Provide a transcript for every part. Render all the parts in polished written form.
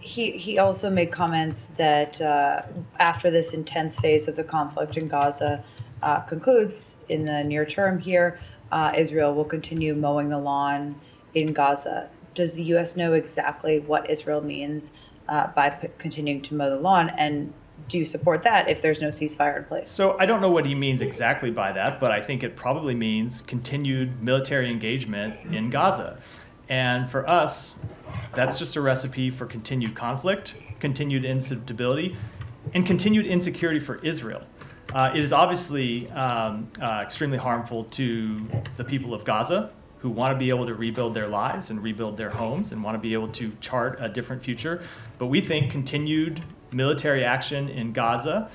He also made comments that after this intense phase of the conflict in Gaza concludes in the near term here, Israel will continue mowing the lawn in Gaza. Does the U.S. know exactly what Israel means by continuing to mow the lawn? And do you support that if there's no ceasefire in place? So I don't know what he means exactly by that, but I think it probably means continued military engagement in Gaza. And for us, that's just a recipe for continued conflict, continued instability, and continued insecurity for Israel. It is obviously extremely harmful to the people of Gaza, who want to be able to rebuild their lives and rebuild their homes and want to be able to chart a different future. But we think continued military action in Gaza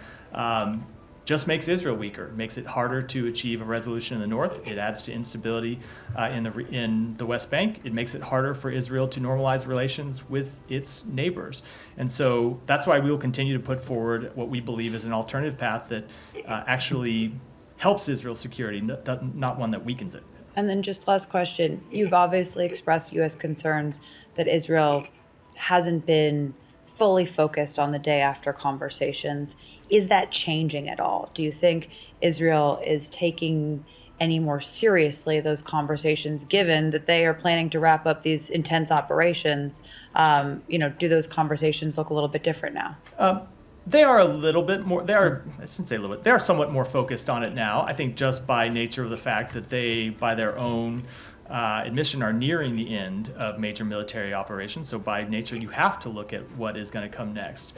just makes Israel weaker, makes it harder to achieve a resolution in the north. It adds to instability in the West Bank. It makes it harder for Israel to normalize relations with its neighbors. And so that's why we will continue to put forward what we believe is an alternative path that actually helps Israel's security, not one that weakens it. And then just last question, you've obviously expressed U.S. concerns that Israel hasn't been fully focused on the day after conversations. Is that changing at all? Do you think Israel is taking any more seriously those conversations, given that they are planning to wrap up these intense operations? Do those conversations look a little bit different now? They are a little bit more, I shouldn't say a little bit, they are somewhat more focused on it now. I think just by nature of the fact that they, by their own admission, are nearing the end of major military operations. So by nature, you have to look at what is going to come next.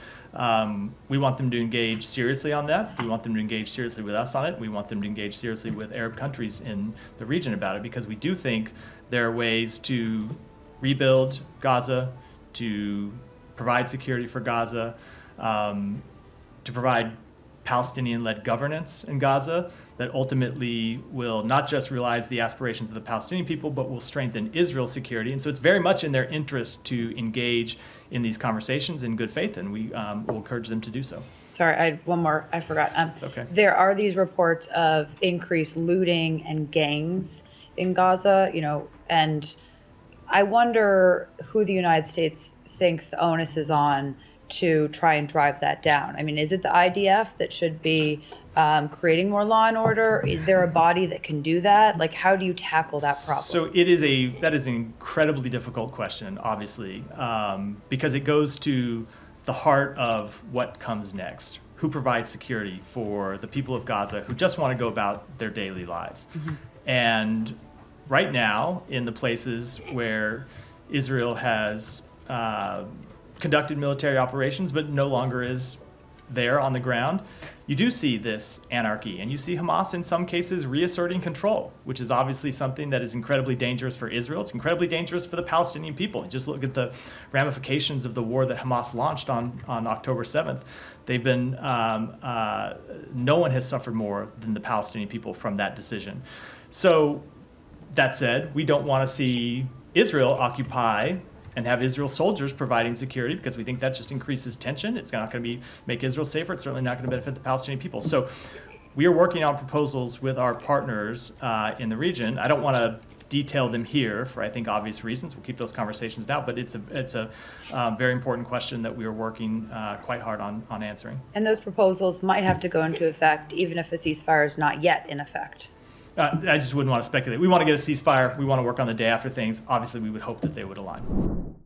We want them to engage seriously on that. We want them to engage seriously with us on it. We want them to engage seriously with Arab countries in the region about it, because we do think there are ways to rebuild Gaza, to provide security for Gaza, to provide Palestinian-led governance in Gaza that ultimately will not just realize the aspirations of the Palestinian people, but will strengthen Israel's security. And so it's very much in their interest to engage in these conversations in good faith, and we will encourage them to do so. Sorry, I had one more. I forgot. Okay. There are these reports of increased looting and gangs in Gaza, and I wonder who the United States thinks the onus is on to try and drive that down. I mean, is it the IDF that should be creating more law and order? Is there a body that can do that? Like, how do you tackle that problem? So that is an incredibly difficult question, obviously, because it goes to the heart of what comes next. Who provides security for the people of Gaza who just want to go about their daily lives? Mm-hmm. And right now, in the places where Israel has conducted military operations, but no longer is there on the ground, you do see this anarchy, and you see Hamas in some cases reasserting control, which is obviously something that is incredibly dangerous for Israel. It's incredibly dangerous for the Palestinian people. Just look at the ramifications of the war that Hamas launched on October 7th. They've been, no one has suffered more than the Palestinian people from that decision. So that said, we don't want to see Israel occupy and have Israel soldiers providing security, because we think that just increases tension. It's not going to make Israel safer. It's certainly not going to benefit the Palestinian people. So we are working on proposals with our partners in the region. I don't want to detail them here for, I think, obvious reasons. We'll keep those conversations down, but it's a very important question that we are working quite hard on answering. And those proposals might have to go into effect even if a ceasefire is not yet in effect. I just wouldn't want to speculate. We want to get a ceasefire. We want to work on the day after things. Obviously, we would hope that they would align.